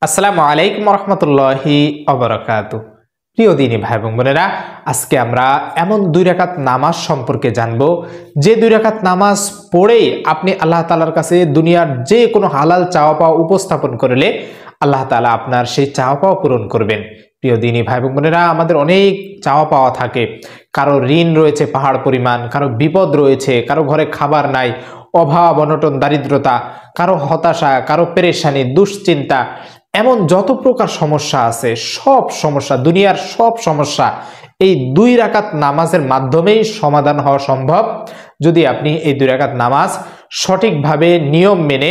আসসালামু আলাইকুম রহমতুল্লাহি অবরাকাতু। প্রিয় দিনী ভাই এবং বোনেরা, আজকে আমরা এমন 2 রাকাত নামাজ সম্পর্কে জানব যে 2 রাকাত নামাজ পড়েই আপনি আল্লাহ তাআলার কাছে দুনিয়ার যে কোনো হালাল চাওয়া পাওয়া উপস্থাপন করলে আল্লাহ তাআলা আপনার সেই চাওয়া পাওয়া পূরণ করবেন। প্রিয় দিনী ভাই এবং বোনেরা, আমাদের অনেক চাওয়া পাওয়া থাকে। কারো ঋণ রয়েছে পাহাড় পরিমাণ, কারো বিপদ রয়েছে, কারো ঘরে খাবার নাই, অভাব অনটন দারিদ্রতা, কারো হতাশা, কারো পেরেশানি, দুশ্চিন্তা, এমন যত প্রকার সমস্যা আছে সব সমস্যা, দুনিয়ার সব সমস্যা এই 2 রাকাত নামাজের মাধ্যমেই সমাধান হওয়া সম্ভব যদি আপনি এই 2 রাকাত নামাজ সঠিকভাবে নিয়ম মেনে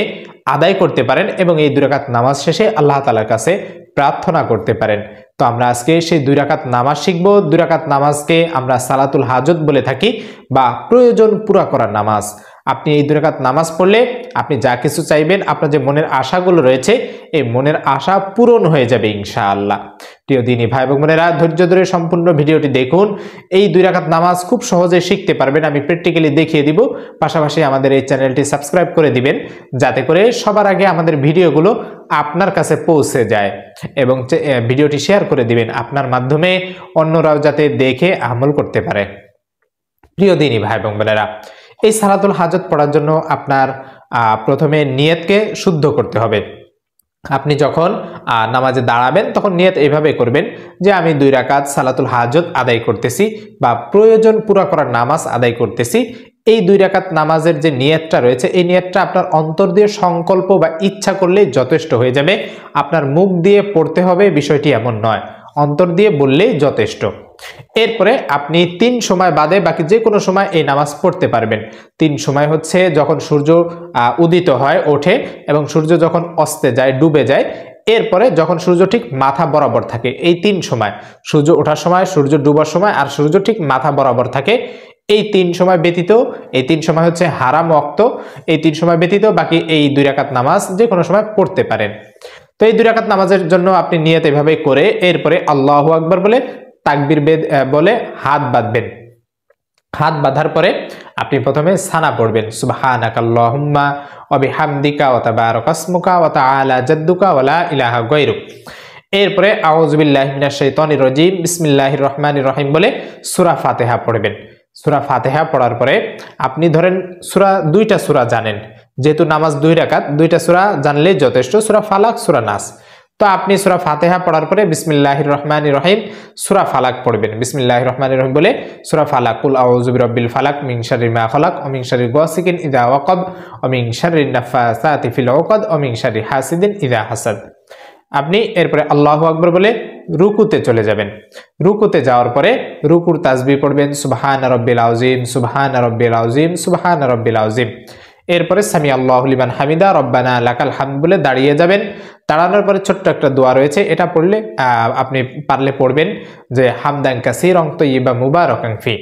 আদায় করতে পারেন এবং এই 2 রাকাত নামাজ শেষে আল্লাহ তাআলার কাছে প্রার্থনা করতে পারেন। তো আমরা আজকে সেই 2 রাকাত নামাজ শিখব। 2 রাকাত নামাজকে আমরা সালাতুল হাজত বলে থাকি বা প্রয়োজন পুরা করার নামাজ। আপনি এই 2 রাকাত নামাজ পড়লে আপনি যা কিছু চাইবেন, আপনার যে মনের আশাগুলো রয়েছে এই মনের আশা পূরণ হয়ে যাবে ইনশাআল্লাহ। প্রিয় দিনী ভাই এবং বোনেরা, ধৈর্য ধরে সম্পূর্ণ ভিডিওটি দেখুন। এই 2 রাকাত নামাজ খুব সহজে শিখতে পারবেন, আমি প্র্যাকটিক্যালি দেখিয়ে দিব। পাশাপাশি আমাদের এই চ্যানেলটি সাবস্ক্রাইব করে দিবেন যাতে করে সবার আগে আমাদের ভিডিওগুলো আপনার কাছে পৌঁছে যায়, এবং ভিডিওটি শেয়ার করে দিবেন আপনার মাধ্যমে অন্যরাও যাতে দেখে আমল করতে পারে। প্রিয় দিনী ভাই এবং বোনেরা, এই সালাতুল হাজত পড়ার জন্য আপনার প্রথমে নিয়তকে শুদ্ধ করতে হবে। আপনি যখন নামাজে দাঁড়াবেন তখন নিয়ত এইভাবে করবেন যে আমি 2 রাকাত সালাতুল হাজত আদায় করতেছি বা প্রয়োজন পুরা করার নামাজ আদায় করতেছি। এই 2 রাকাত নামাজের যে নিয়তটা রয়েছে এই নিয়তটা আপনার অন্তর দিয়ে সংকল্প বা ইচ্ছা করলেই যথেষ্ট হয়ে যাবে। আপনার মুখ দিয়ে পড়তে হবে বিষয়টি এমন নয়, অন্তর দিয়ে বললেই যথেষ্ট। এরপরে আপনি 3 সময় বাদে বাকি যে কোনো সময় এই নামাজ পড়তে পারবেন। 3 সময় হচ্ছে যখন সূর্য উদিত হয়, ওঠে, এবং সূর্য যখন অস্তে যায়, ডুবে যায়। এরপরে যখন সূর্য ঠিক মাথা বরাবর থাকে, এই 3 সময়, সূর্য ওঠার সময়, সূর্য ডুবার সময় আর সূর্য ঠিক মাথা বরাবর থাকে, এই 3 সময় ব্যতীত, এই 3 সময় হচ্ছে হারাম ওয়াক্ত, এই 3 সময় ব্যতীত বাকি এই 2 রাকাত নামাজ যে কোনো সময় পড়তে পারেন। তো এই 2 রাকাত নামাজের জন্য আপনি নিয়ত এভাবে করে এরপরে আল্লাহু আকবার বলে তাকবীর বলে হাত বাঁধবেন। হাত বাঁধার পরে আপনি প্রথমে সানা পড়বেন, সুবহানাকাল্লাহুম্মা ওয়া বিহামদিকা ওয়া তাবারাকা ইসমুকা ওয়া তাআলা জাদ্দুকা ওয়া লা ইলাহা গায়রুক। এরপরে আউযু বিল্লাহি মিনাশ শাইতানির রাজিম বিসমিল্লাহির রহমানির রহিম বলে সূরা ফাতিহা পড়বেন। সূরা ফাতিহা পড়ার পরে আপনি ধরেন দুইটা সূরা জানেন, যেহেতু নামাজ 2 রাকাত, 2টা সূরা জানলেই যথেষ্ট, সূরা ফালাক, সূরা নাস। তো আপনি সূরা ফাতিহা পড়ার পরে বিসমিল্লাহির রহমানির রহিম সূরা ফালাক পড়বেন। বিসমিল্লাহির রহমানির রহিম বলে সূরা ফালাক, কুল আউযু বিরাব্বিল ফালাক মিন শাররি মা খালাক ওয়া মিন শাররি গাসিকিন ইযা ওয়াকাব ওয়া মিন শাররিন নাফাসাতি ফিল উকাদ ওয়া মিন শাররি হাসিদিন ইযা হাসাদ। আপনি এরপরে আল্লাহু আকবার বলে রুকুতে চলে যাবেন। রুকুতে যাওয়ার পরে রুকুর তাসবিহ পড়বেন, সুবহানা রাব্বিল আযীম, সুবহানা রাব্বিল আযীম, সুবহানা রাব্বিল আযীম। এরপরে সামি আল্লাহু লিমান হামিদা রব্বানা লাকাল হামদ বলে দাঁড়িয়ে যাবেন। দাঁড়ানোর পরে ছোট্ট একটা দোয়া রয়েছে, এটা পড়লে আপনি পারলে পড়বেন যে হামদান কাসীরান তাইয়্যিবান মুবারাকান ফি।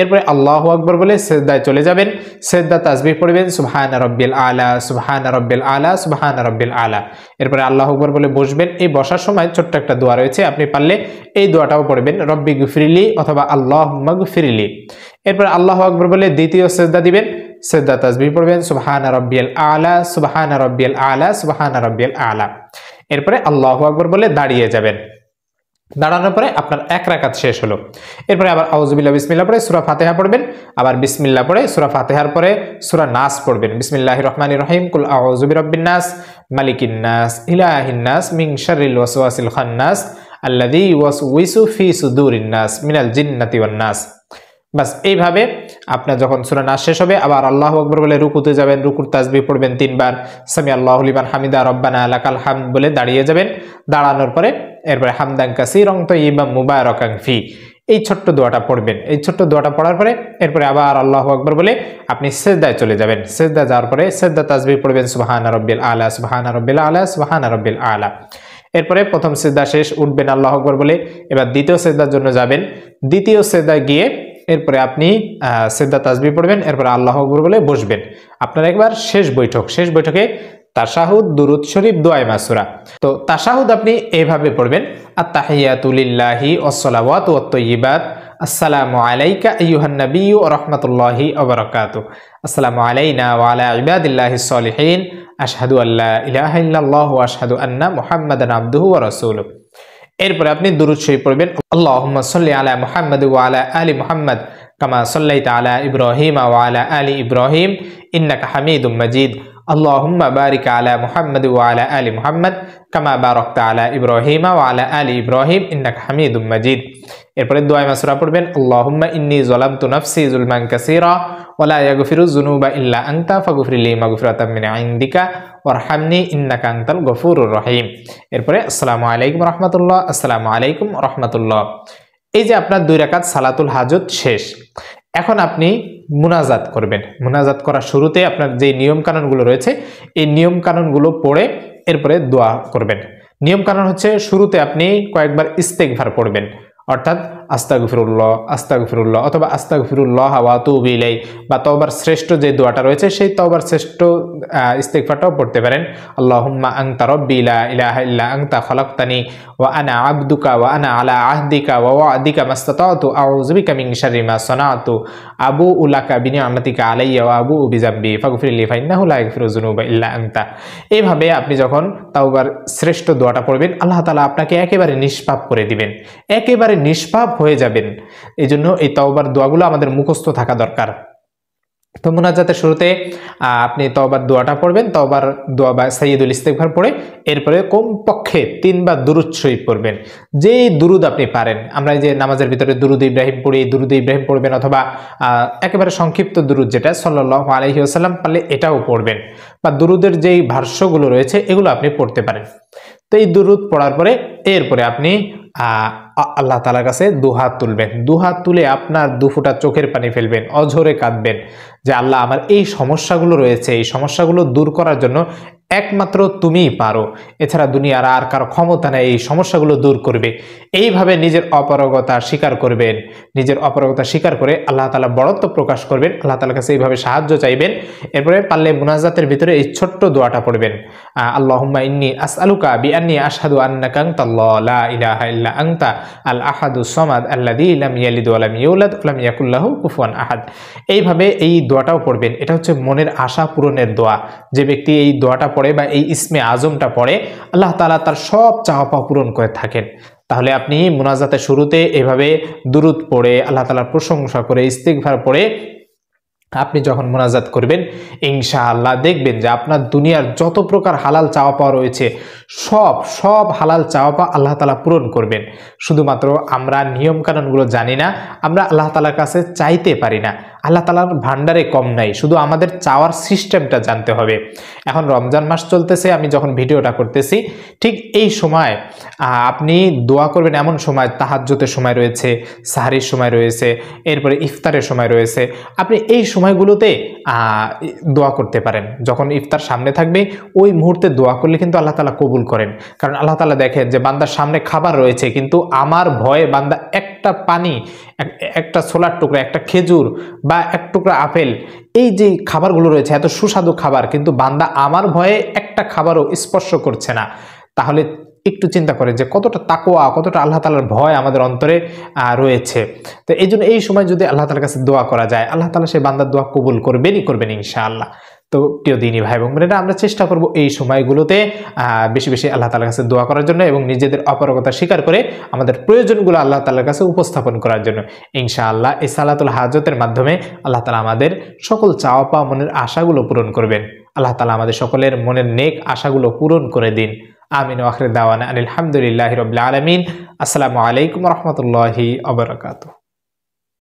এরপরে আল্লাহু আকবার বলে সিজদায় চলে যাবেন। সিজদা তাসবিহ পড়বেন, সুবহানা রাব্বিল আলা, সুবহানা রাব্বিল আলা, সুবহানা রাব্বিল আলা। এরপরে আল্লাহু আকবার বলে বসবেন। এই বসার সময় ছোট্ট একটা দোয়া রয়েছে, আপনি পারলে এই দোয়াটাও পড়বেন, রব্বি গফিরলি অথবা আল্লাহুম্মা গফিরলি। এরপরে আল্লাহু আকবার বলে দ্বিতীয় সিজদা দিবেন, সিজদা তাসবিহ পড়বেন, সুবহানা রাব্বিয়াল আলা, সুবহানা রাব্বিয়াল আলা, সুবহানা রাব্বিয়াল আলা। এরপরে আল্লাহু আকবার বলে দাঁড়িয়ে যাবেন। দাঁড়ানোর পরে আপনার 1 রাকাত শেষ হলো। এরপরে আবার আউযু বিল্লাহি বিসমিল্লাহ পড়ে সূরা ফাতিহা পড়বেন, আবার বিসমিল্লাহ পড়ে সূরা ফাতিহার পরে সূরা নাস পড়বেন। বিসমিল্লাহির রহমানির রহিম, কুল আউযু বিরাব্বিন নাস মালিকিন নাস ইলাহিন নাস মিন শাররিল ওয়াসওয়াসিল খান্নাস আল্লাযী ইউওয়াসউইসু ফি সুদুরিন নাস মিনাল জিন্নাতি ওয়ান নাস। বাস এইভাবে আপনার যখন সূরা নাস শেষ হবে আবার আল্লাহু আকবার বলে রুকুতে যাবেন, রুকুর তাসবিহ পড়বেন 3 বার, সামি আল্লাহু লিমান হামিদা রব্বানা লাকাল হামদ বলে দাঁড়িয়ে যাবেন। দাঁড়ানোর পরে এরপরে হামদান কাসীরান তাইয়্যিবান মুবারাকান ফি, এই ছোট্ট দোয়াটা পড়বেন। এই ছোট্ট দোয়াটা পড়ার পরে এরপরে আবার আল্লাহু আকবার বলে আপনি সিজদায় চলে যাবেন। সিজদা যাওয়ার পরে সিজদা তাসবিহ পড়বেন, সুবহানা রাব্বিল আলা, সুবহানা রাব্বিল আলা, সুবহানা রাব্বিল আলা। এরপরে প্রথম সিজদা শেষ, উঠবেন আল্লাহু আকবার বলে, এবার দ্বিতীয় সিজদার জন্য যাবেন। দ্বিতীয় সিজদায় গিয়ে এরপরে আপনি সিজদা তাসবিহ পড়বেন, এরপরে আল্লাহু আকবার বলে বসবেন। আপনার একবার শেষ বৈঠক, শেষ বৈঠকে তাশাহুদ, দুরুদ শরীফ, দোয়া মাসুরা। তো তাশাহুদ আপনি এইভাবে পড়বেন, আত-তাহিয়াতু লিল্লাহি ওয়াস-সালাওয়াতু ওয়াত-তাইয়্যিবাত, আসসালামু আলাইকা আইয়ুহান নাবিয়্যু ওয়া রাহমাতুল্লাহি ওয়া বারাকাতুহু, আসসালামু আলাইনা ওয়া আলা ইবাদিল্লাহিস সালিহিন, আশহাদু আল্লা ইলাহা ইল্লাল্লাহু ওয়া আশহাদু আন্না মুহাম্মাদান আবদুহু ওয়া রাসূলুহু। এরপরে আপনি দুরূদ শরীফ পড়বেন, আল্লাহুম্মা সাল্লি আলা মুহাম্মাদ ওয়া আলা আলি মুহাম্মাদ কামা সাল্লাইতা আলা ইব্রাহিম ওয়া আলা আলি ইব্রাহিম ইন্নাকা হামিদুম মাজিদ। আল্লাহুম্মা বারিক আলা মুহাম্মাদ ওয়া আলা আলি মুহাম্মাদ কামা বারাকতা আলা ইব্রাহিম ওয়া আলা আলি ইব্রাহিম ইন্নাকা হামিদুম মাজিদ। এরপরে দোয়া মাসুরা পড়বেন, আল্লাহুম্মা ইন্নী যালামতু নাফসি যুলমান কাসীরা ওয়া লা ইয়াগফিরুয যুনুবা ইল্লা আনতা ফাগফিরলি মাগফিরাতাম মিন ইনদিকা ওয়ারহামনি ইন্নাকা আনতাল গফুরুর রহিম। এরপরে আসসালামু আলাইকুম রাহমাতুল্লাহ, আসসালামু আলাইকুম রাহমাতুল্লাহ। এই যে আপনার 2 রাকাত সালাতুল হাজত শেষ। এখন আপনি মুনাজাত করবেন। মুনাজাত করার শুরুতে আপনার যে নিয়ম কানুনগুলো রয়েছে এই নিয়ম কানুনগুলো পড়ে এরপরে দোয়া করবেন। নিয়ম কানুন হচ্ছে, শুরুতে আপনি কয়েকবার ইস্তেগফার পড়বেন, অর্থাৎ আস্তাগফিরুল্লাহ আস্তাগফিরুল্লাহ অথবা আস্তাগফিরুল্লাহ ওয়া আতুবু ইলাইহি, বা তওবার শ্রেষ্ঠ যে দোয়াটা রয়েছে সেই তওবার শ্রেষ্ঠ ইস্তেগফারটাও পড়তে পারেন। আল্লাহুম্মা আনতা রাব্বি লা ইলাহা ইল্লা আনতা খালাকতানি ওয়া আনা আবদুকা ওয়া আনা আলা আহদিকা ওয়া ওয়া'দিকা মাসতাতাতু আউযু বিকা মিন শাররি মা সানাতু আবুউ লাকা বিনি'মাতিকা আলাইয়া ওয়া আবুউ বিযামবি ফাগফিরলি ফাইন্নাহু লা ইয়াগফিরুয যুনুবা ইল্লা আনতা। এইভাবে আপনি যখন তওবার শ্রেষ্ঠ দোয়াটা পড়বেন, আল্লাহ তাআলা আপনাকে একেবারে নিষ্পাপ করে দিবেন, একেবারে নিষ্পাপ হয়ে যাবেন। এই জন্য এই তওবার দোয়াগুলো আমাদের মুখস্থ থাকা দরকার। তো মুনাজাতের শুরুতে আপনি তওবার দোয়াটা পড়বেন, তওবার দোয়া বা সাইয়্যিদুল ইস্তিগফার পড়ে এরপরে কমপক্ষে 3 বার দুরূদ শরীফ পড়বেন। যেই দুরূদ আপনি পারেন, আমরা এই যে নামাজের ভিতরে দুরূদ ইব্রাহিম পড়ি, দুরূদ ইব্রাহিম পড়বেন, অথবা একেবারে সংক্ষিপ্ত দুরূদ যেটা সাল্লাল্লাহু আলাইহি ওয়াসাল্লাম পারলে এটাও পড়বেন, বা দুরূদের যেই ভাষ্যগুলো রয়েছে এগুলো আপনি পড়তে পারেন। তো এই দুরূদ পড়ার পরে এরপরে আপনি আল্লাহ তাআলার কাছে দুহাত তুলবেন। দুহাত তুলে আপনার 2 ফোঁটা চোখের পানি ফেলবেন, অঝরে কাঁদবেন যে আল্লাহ, আমার এই সমস্যাগুলো রয়েছে, এই সমস্যাগুলো দূর করার জন্য একমাত্র তুমিই পারো, এছাড়া দুনিয়ার আর কারো ক্ষমতা নেই এই সমস্যাগুলো দূর করবে। এইভাবে নিজের অপারগতা স্বীকার করবেন। নিজের অপারগতা স্বীকার করে আল্লাহ তাআলা বড়ত্ব প্রকাশ করবেন, আল্লাহ তাআলার কাছে এইভাবে সাহায্য চাইবেন। এরপরে পারলে মুনাজাতের ভিতরে এই ছোট্ট দোয়াটা পড়বেন, আল্লাহুম্মা ইন্নী আসআলুকা বিআন্নী আশহাদু আন্নাকা আনতাল্লাহু লা ইলাহা ইল্লা আনতা আল আহাদুস সামাদ আল্লাযী লাম ইয়ালিদ ওয়া লাম ইউলাদ ওয়া লাম ইয়াকুল লাহু কুফুয়ান আহাদ। এইভাবে এই দোয়াটাও পড়বেন। এটা হচ্ছে মনের আশা পূরণের দোয়া। যে ব্যক্তি এই দোয়াটা পড়ে বা এই ইসমে আজমটা পড়ে, আল্লাহ তাআলা তার সব চাওয়া পাওয়া পূরণ করে থাকেন। তাহলে আপনি মুনাজাতের শুরুতে এভাবে দুরূদ পড়ে আল্লাহ তাআলার প্রশংসা করে ইস্তিগফার পড়ে আপনি যখন মুনাজাত করবেন, ইনশাআল্লাহ দেখবেন যে আপনার দুনিয়ার যত প্রকার হালাল চাওয়া পাওয়া রয়েছে সব হালাল চাওয়া পাওয়া আল্লাহ তাআলা পূরণ করবেন। শুধুমাত্র আমরা নিয়ম কানুনগুলো জানি না, আমরা আল্লাহ তাআলার কাছে চাইতে পারি না। আল্লাহ তাআলার ভান্ডারে কম নাই, শুধু আমাদের চাওয়ার সিস্টেমটা জানতে হবে। এখন রমজান মাস চলতেছে, আমি যখন ভিডিওটা করতেছি ঠিক এই সময় আপনি দোয়া করবেন। এমন সময় তাহাজ্জুদের সময় রয়েছে, সাহরির সময় রয়েছে, এরপরে ইফতারের সময় রয়েছে। আপনি এই সময়গুলোতে দোয়া করতে পারেন। যখন ইফতার সামনে থাকবে ওই মুহূর্তে দোয়া করলে কিন্তু আল্লাহ তাআলা কবুল করেন। কারণ আল্লাহ তাআলা দেখেন যে বান্দার সামনে খাবার রয়েছে, কিন্তু আমার ভয়ে বান্দা একটা পানি, একটা ছোলার টুকরা, একটা খেজুর বা এক টুকরা আপেল, এই যে খাবারগুলো রয়েছে এত সুস্বাদু খাবার, কিন্তু বান্দা আমার ভয়ে একটা খাবারও স্পর্শ করছে না। তাহলে একটু চিন্তা করে যে কতটা তাকওয়া, কতটা আল্লাহ তাআলার ভয় আমাদের অন্তরে রয়েছে। তো এই জন্য এই সময় যদি আল্লাহ তাআলার কাছে দোয়া করা যায়, আল্লাহ তাআলা সেই বান্দার দোয়া কবুল করবেন ইনশাআল্লাহ। তো প্রিয় দিনী ভাই এবং বোনেরা, আমরা চেষ্টা করব এই সময়গুলোতে বেশি বেশি আল্লাহ তাআলার কাছে দোয়া করার জন্য এবং নিজেদের অপারগতা স্বীকার করে আমাদের প্রয়োজনগুলো আল্লাহ তাআলার কাছে উপস্থাপন করার জন্য। ইনশাআল্লাহ এই সালাতুল হাজতের মাধ্যমে আল্লাহ তাআলা আমাদের সকল চাওয়া পাওয়া মনের আশাগুলো পূরণ করবেন। আল্লাহ তাআলা আমাদের সকলের মনের নেক আশাগুলো পূরণ করে দিন। আমিন ওয়া আখির দাওয়ানা আলহামদুলিল্লাহি রাব্বিল আলামিন। আসসালামু আলাইকুম ওয়া রাহমাতুল্লাহি ওয়া বারাকাতুহু।